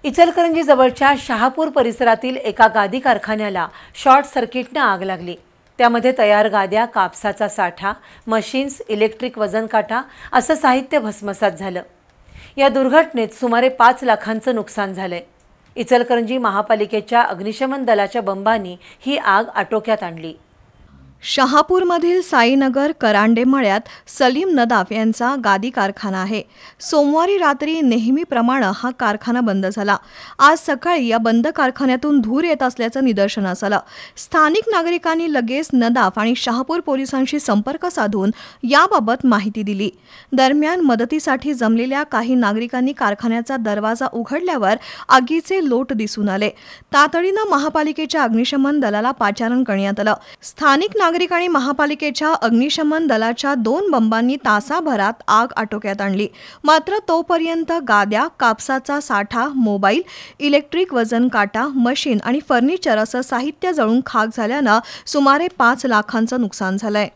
इचलकरंजी जवळच्या शहापूर परिसरातील एका गादी कारखान्याला शॉर्ट सर्किटने आग लागली। त्यामध्ये तयार गाद्या, कापसाचा साठा, मशीन्स, इलेक्ट्रिक वजन काटा असं साहित्य भस्मसात झालं। या दुर्घटनेत सुमारे 5 लाखांचं नुकसान झालंय। इचलकरंजी महापालिकेच्या अग्निशमन दलाच्या बंबांनी ही आग आटोक्यात आणली। शहापूरमधील साईनगर करांडे मळ्यात सलीम नदाफ यांचा गादी कारखाना आहे। सोमवारी रात्री नेहमीप्रमाणे हा कारखाना बंद झाला। आज सकाळी या बंद कारखान्यातून धूर येत असल्याचं निदर्शनास आलं। स्थानिक नागरिकांनी लगेच नदाफ आणि शहापूर पोलिसांशी संपर्क साधून याबाबत माहिती दिली। दरम्यान मदतीसाठी जमलेल्या काही नागरिकांनी कारखान्याचा दरवाजा उघडल्यावर आगीचे लोट दिसून आले। तातडीनं महापालिकेच्या अग्निशमन दलाला पाचारण करण्यात आलं। स्थानिक नागरिक आणि महापालिकेच्या अग्निशमन दलाच्या 2 बंबांनी तासाभरात आग आटोक्यात आणली। मात्र तोपर्यंत गाद्या, कापसाचा साठा, मोबाईल, इलेक्ट्रिक वजन काटा, मशीन आणि फर्निचर असं साहित्य जळून खाक झाल्यानं सुमारे 5 लाखांचं नुकसान झालंय।